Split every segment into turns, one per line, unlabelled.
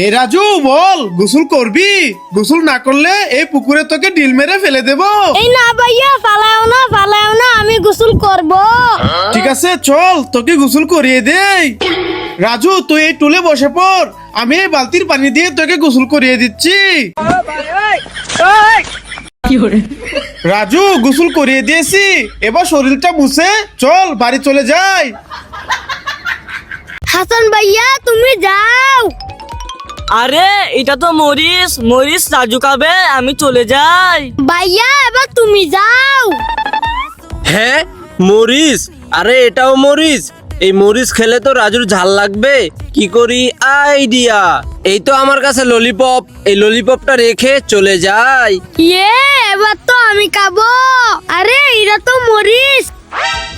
এ রাজু বল, গোসল করবি? গোসল না করলে এই পুকুরে তোকে ডিল মেরে ফেলে দেব।
এই না ভাইয়া, ফালাও না, আমি গোসল করব।
ঠিক আছে চল, তোকে গোসল করিয়ে দেই। রাজু তুই এই টুলে বসে পড়, আমি এই বালতির পানি দিয়ে তোকে গোসল করিয়ে দিচ্ছি। রাজু গোসল করিয়ে দিয়েছি, এবার শরীরটা মুছে চল বাড়ি চলে যাই।
হাসান ভাইয়া তুমি যাও।
আরে এটা তো মরিস রাজু খাবে, আমি চলে যাই।
ভাইয়া এবার তুমি যাও।
হ্যাঁ মরিচ, আরে এটাও মরিচ। এই মরিচ খেলে তো রাজুর ঝাল লাগবে, কি করি আইডিয়া। এই তো আমার কাছে ললিপপ, এই ললিপপটা রেখে চলে যাই।
এবার তো আমি খাবো। আরে এটা তো মরিস।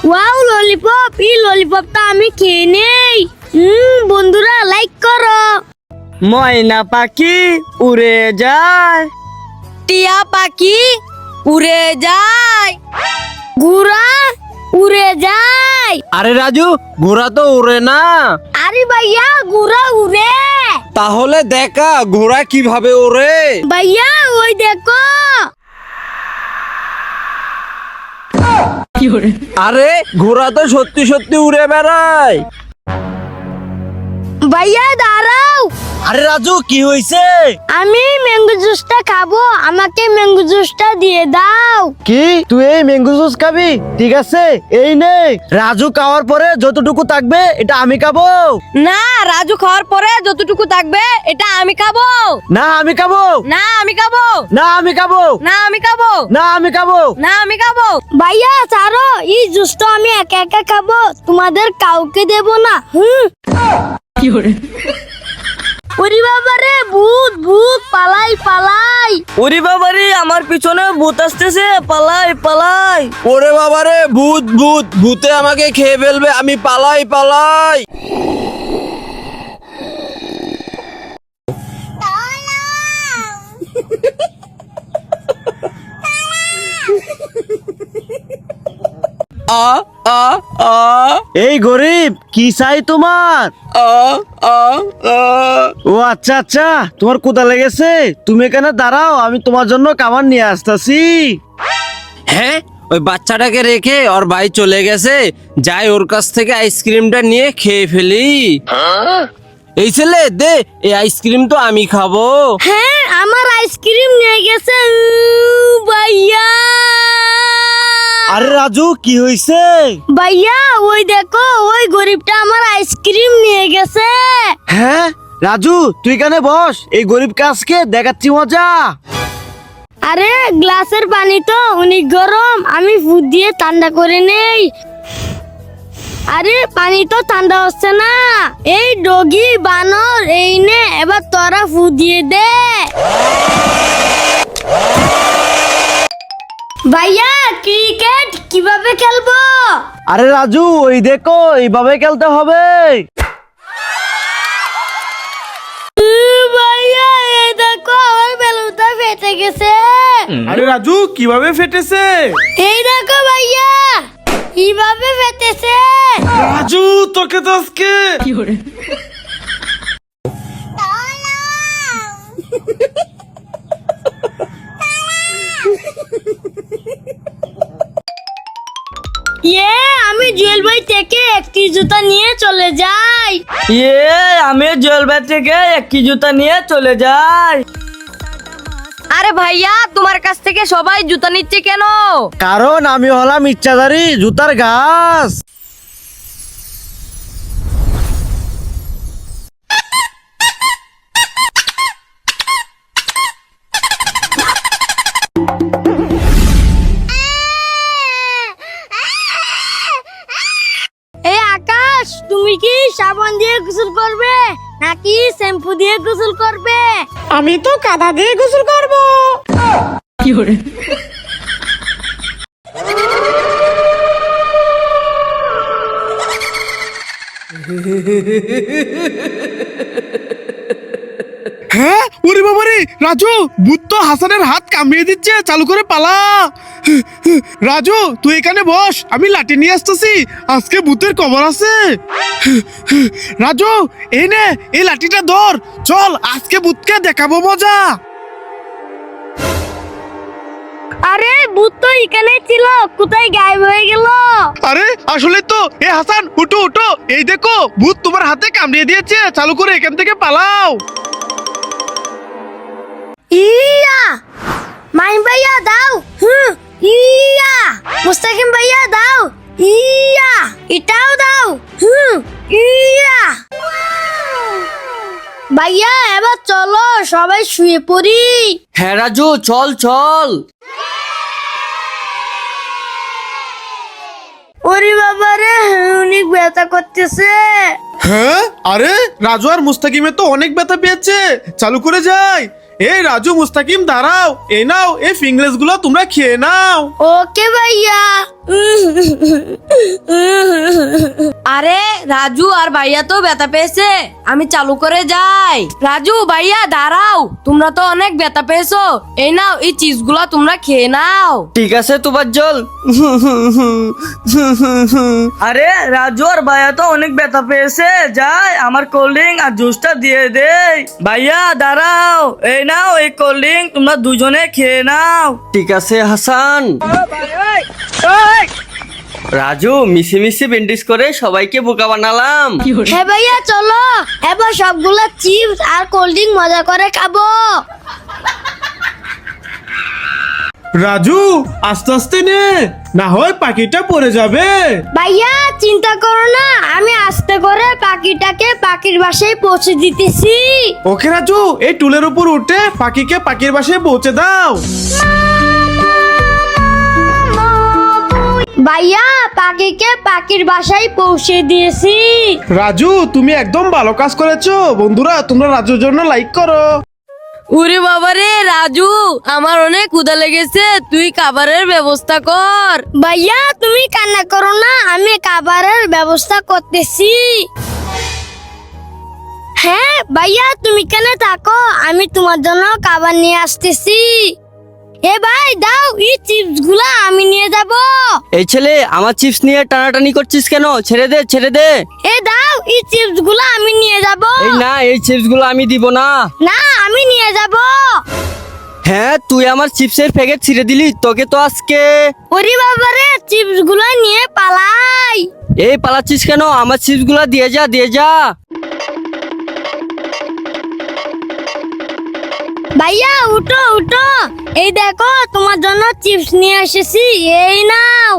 ওয়াও ললিপপ, এই ললিপপটা আমি খেয়ে নেই। বন্ধুরা লাইক করো।
ময়না পাখি উড়ে যায়,
টিয়া পাখি উড়ে যায়, ঘোড়া উড়ে যায়।
আরে রাজু ঘোড়া তো উড়ে না।
আরে ভাইয়া ঘোড়া উড়ে।
তাহলে দেখা ঘোড়া কিভাবে ওড়ে।
ভাইয়া ওই দেখো।
আরে ঘোড়া তো সত্যি সত্যি উড়ে বেড়ায়।
ভাইয়া দাঁড়াও।
আরে রাজু কি হয়েছে?
আমি ম্যাঙ্গো জুসটা খাবো, আমাকে ম্যাঙ্গো জুসটা দিয়ে দাও।
কি তুই এই ম্যাঙ্গো জুস খাবি? ঠিক আছে এই নে। রাজু খাওয়ার পরে যতটুকু থাকবে এটা আমি খাবো।
না, রাজু খাওয়ার পরে যতটুকু থাকবে এটা আমি খাবো।
না আমি খাবো।
না আমি খাবো।
না আমি খাবো।
না আমি খাবো।
না আমি খাবো।
না আমি খাবো। ভাইয়া ছাড়ো, এই জুসটা আমি একা একা খাবো, তোমাদের কাউকে দেব না। ওরে বাবারে, ভূত ভূত, পালাই পালাই।
ওরে বাবারে আমার পিছনে ভূত আসতেছে, পালাই।
ওরে বাবারে ভূতে আমাকে খেয়ে ফেলবে, আমি পালাই। আ আ আ
এই গরিব কি চাই তোমার?
আ আ আ
ও আচ্ছা আচ্ছা, তোমার কোথা লেগেছে? তুমি এখানে দাঁড়াও, আমি তোমার জন্য খাবার নিয়ে আসতেছি।
হ্যাঁ ওই বাচ্চাটাকে রেখে ওর ভাই চলে গেছে, যাই ওর কাছ থেকে আইসক্রিমটা নিয়ে খেয়ে ফেলি। এই ছেলে দে, এই আইসক্রিম তো আমি খাবো।
হ্যাঁ আমার আইসক্রিম নিয়ে গেছে ভাইয়া।
আরে রাজু কি হয়েছে?
ভাইয়া ওই দেখো, ওই গরিবটা আমার আইসক্রিম নিয়ে গেছে।
হ্যাঁ রাজু তুই এখানে বস, এই গরিব কাজকে দেখাচ্ছি মজা।
আরে গ্লাসের পানি তো অনেক গরম, আমি ফুট দিয়ে ঠান্ডা করে নেই। আরে পানি তো ঠান্ডা হচ্ছে না। এই ডগি বানর, এই নে এবার তোরা ফুট দিয়ে দে। ভাইয়া ক্রিকেট কিভাবে খেলবো?
আরে রাজু ওই দেখো, এইভাবে খেলতে হবে।
ভাইয়া এই দেখো, আমার বেলুনটা ফেটে গেছে।
আরে রাজু কিভাবে ফেটেছে?
এই দেখো ভাইয়া, কিভাবে ফেটেছে।
রাজু তোকে তো আজকে
আমি জুয়েল ভাই থেকে একটি জুতা নিয়ে চলে যাই।
আমি জলবা থেকে একটি জুতা নিয়ে চলে যাই।
আরে ভাইয়া তোমার কাছ থেকে সবাই জুতা নিচ্ছে কেন?
কারণ আমি হলাম ইচ্ছাধারী জুতার গাছ।
এই আকাশ, তুমি কি সাবান দিয়ে গোসল করবে নাকি শ্যাম্পু দিয়ে গোসল করবে?
আমি তো কাদা দিয়ে গোসল করবো। হ্যাঁ ওরে বাবারে রাজু ভূত তো হাসানের হাত কামড়িয়ে দিচ্ছে, চালু করে পালা। রাজু তুই এখানে বস, আমি লাঠি নিয়ে আসতেছি, আজকে ভূতের খবর আছে। রাজু এই নে, এই লাঠিটা ধর, চল আজকে ভূতকে দেখাবো মজা।
আরে ভূত তো এখানে ছিল, কোথায় গায়েব হয়ে গেল?
আরে আসলে তো এ হাসান উঠো উঠো, এই দেখো ভূত তোমার হাতে কামড়িয়ে দিয়েছে, চালু করে এখান থেকে পালাও।
ইয়া মাইন ভাইয়া দাও, ইয়া মুস্তাকিম ভাইয়া দাও, ইয়া এটাও দাও, ইয়া ভাইয়া এবার চলো সবাই শুয়ে পড়ি।
হ্যাঁ রাজু, চল চল।
ওরে বাবা রে, অনেক ব্যথা করতেছে।
হ্যাঁ আরে রাজু আর মুস্তাকিমে তো অনেক ব্যথা পেয়েছে, চালু করে যাই। এই রাজু মুস্তাকিম দাঁড়াও, এই নাও এই ফিঙ্গারস গুলো তোমরা খেয়ে নাও।
ওকে ভাইয়া।
আরে রাজু আর ভাইয়া তো ব্যথা পেয়েছে, আমি চালু করে যাই। রাজু ভাইয়া দাঁড়াও, তোমরা তো অনেক ব্যথা পেয়েছো, এই নাও এই চিজগুলা তোমরা খেয়ে নাও।
ঠিক আছে তোবাজ্জল। আরে রাজু আর ভাইয়া তো অনেক ব্যথা পেয়েছে, যাই আমার কোল্ড ড্রিঙ্ক আর জুসটা দিয়ে দেই। ভাইয়া দাঁড়াও, এই নাও এই কোল্ড ড্রিঙ্ক, তোমরা দুজনে খেয়ে নাও। ঠিক আছে হাসান। রাজু মিশি মিশি বেন্ডিস করে সবাইকে বোকা বানালাম।
হ্যাঁ ভাইয়া চলো, এবার সবগুলা চিপস আর কোল্ড ড্রিঙ্ক মজা করে খাবো।
রাজু আস্তে আস্তে নে, না হয় পাখিটা পড়ে যাবে।
ভাইয়া চিন্তা করো না, আমি আস্তে করে পাখিটাকে পাখির বাসায় পৌঁছে দিতেছি।
ওকে রাজু, এই টুলের উপর উঠে পাখিকে পাখির বাসায় পৌঁছে দাও।
ভাইয়া পাখিকে পাখির বাসায় পৌঁছে দিয়েছি।
রাজু তুমি একদম ভালো কাজ করেছো। বন্ধুরা তোমরা রাজুর জন্য লাইক করো।
উরে বাবারে রাজু, আমার অনেক ক্ষুধা লেগেছে, তুই খাবারের ব্যবস্থা কর।
ভাইয়া তুমি কান্না করো না, আমি খাবারের ব্যবস্থা করতেছি। হ্যাঁ ভাইয়া তুমি কেন থাকো, আমি তোমার জন্য খাবার নিয়ে আসতেছি। এ ভাই দাও, এই চিপস গুলা আমি নিয়ে যাব।
এই ছেলে আমার চিপস নিয়ে টানাটানি করছিস কেন? ছেড়ে দে ছেড়ে দে।
এ দাও, এই চিপস গুলা আমি নিয়ে যাব।
এই না, এই চিপস গুলো আমি দিব না।
না আমি নিয়ে যাব।
হ্যাঁ তুই আমার চিপসের প্যাকেট ছিঁড়ে দিলি, তোকে তো আজকে।
ওরে বাবারে, চিপস গুলা নিয়ে পালাই।
এই পালাচ্ছিস কেন? আমার চিপস গুলা দিয়ে যা দিয়ে যা।
ভাইয়া উঠো উঠো, এই দেখো তোমার জন্য চিপস নিয়ে এসেছি, এই নাও।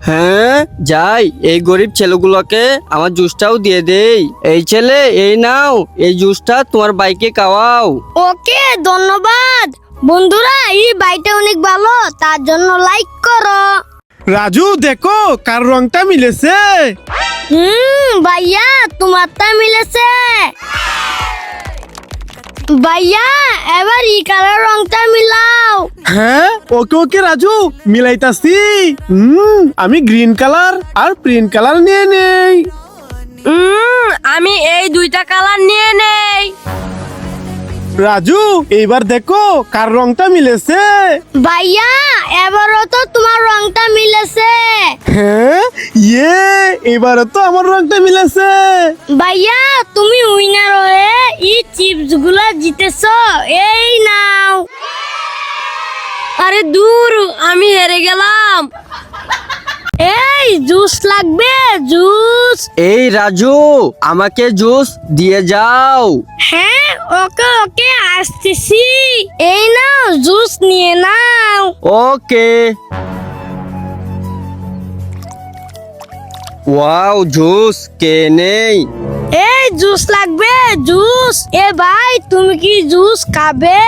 হ্যাঁ যাই, এই গরিব ছেলেগুলোকে আমার জুসটাও দিয়ে দেই। এই ছেলে এই নাও, এই জুসটা তোমার বাইকে খাওয়াও।
ওকে ধন্যবাদ। বন্ধুরা এই বাইটা অনেক ভালো, তার জন্য লাইক করো।
রাজু দেখো কার রংটা মিলেছে।
ভাইয়া তোমারটা মিলেছে। ভাইয়া এবার ই কালার রংটা মিলাও।
হ্যাঁ ওকে ওকে রাজু মিলাইতাছি। আমি গ্রিন কালার আর প্রিন্ট কালার নিয়ে নেই।
আমি এই দুইটা কালার নিয়ে নেই।
রাজু এইবার দেখো কার রংটা মিলেছে।
ভাইয়া এবারও তো তোমার রংটা মিলেছে।
হ্যাঁ ইয়ে, এবারও তো আমার রংটা মিলেছে।
ভাইয়া তুমি উইনার হয়ে এই চিপস গুলা জিতেছো, এই নাও।
আরে দূর, আমি হেরে গেলাম।
এই জুস লাগবে, জুস।
এই রাজু আমাকে জুস দিয়ে যাও।
হ্যাঁ ওকে ওকে আসতেছি, এই নাও জুস নিয়ে নাও।
ওকে। ওয়াও জুস কে নেই।
এই জুস লাগবে, জুস। এ ভাই তুমি কি জুস খাবে?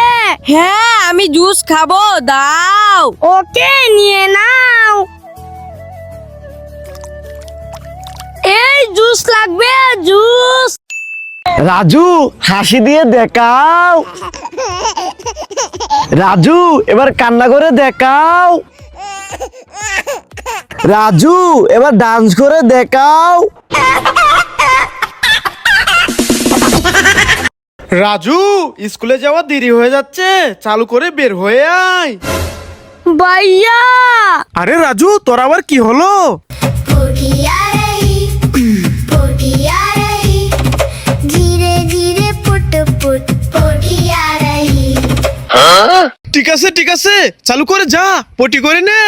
হ্যাঁ আমি জুস খাবো, দাও।
ওকে নিয়ে নাও। এই জুস লাগবে, জুস।
রাজু হাসি দিয়ে দেখাও। রাজু এবার কান্না করে দেখাও। রাজু এবার ডান্স করে দেখাও।
রাজু স্কুলে যাওয়া দেরি হয়ে যাচ্ছে, চালু করে বের হয়ে আয়।
ভাইয়া
আরে রাজু, তোর আবার কি হলো?
पोटी आ रही धीरे धीरे पुट पुट पोटी आ रही
ঠিক আছে ঠিক আছে, চালু করে যা, পটি করে নে।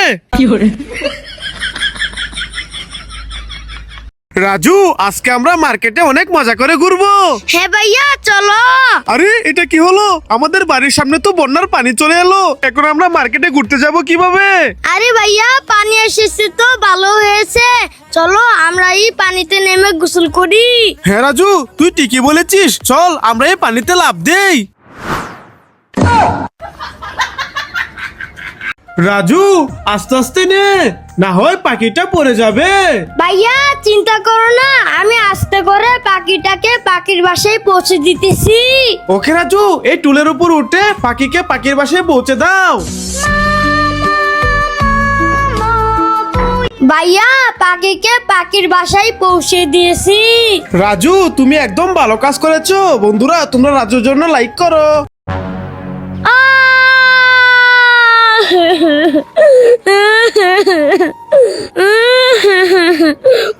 রাজু, আজকে আমরা মার্কেটে অনেক মজা করে ঘুরবো।
হ্যাঁ ভাইয়া চলো।
আরে এটা কি হলো? আমাদের বাড়ির সামনে তো বন্যার পানি চলে এলো, এখন আমরা মার্কেটে ঘুরতে যাব কিভাবে?
আরে ভাইয়া পানি এসেছে তো ভালো হয়েছে, চলো আমরা এই পানিতে নেমে গোসল করি।
হ্যাঁ রাজু, তুই ঠিকই বলেছিস, চল আমরা এই পানিতে লাফ দেই। রাজু আস্তে আস্তে নে, না হয় পাখিটা পড়ে যাবে।
ভাইয়া চিন্তা করো না, আমি আস্তে করে পাখিটাকে পাখির বাসায় পৌঁছে দিতেছি।
ওকে রাজু, এই টুলের উপর উঠে পাখিকে পাখির বাসায় পৌঁছে দাও।
ভাইয়া পাখিকে পাখির বাসায় পৌঁছে দিয়েছি।
রাজু তুমি একদম ভালো কাজ করেছো। বন্ধুরা তোমরা রাজুর জন্য লাইক করো।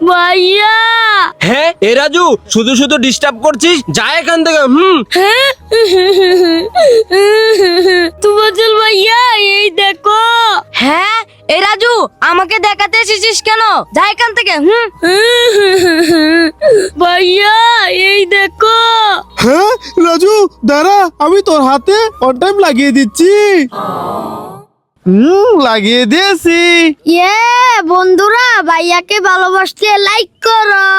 ভাইয়া
হ্যাঁ এ রাজু, শুধু শুধু ডিস্টার্ব করছিস, যা এখান থেকে।
তুফাজল ভাইয়া এই দেখো।
হ্যাঁ এই রাজু, আমাকে দেখাতে এসেছিস কেন? যা এখান থেকে।
ভাইয়া এই দেখো।
হ্যাঁ রাজু দাঁড়া, আমি তোর হাতে অন টাইম লাগিয়ে দিচ্ছি। লাগিয়ে দিয়েছি।
ইয়ে বন্ধুরা ভাইয়াকে ভালোবাসতে লাইক করো।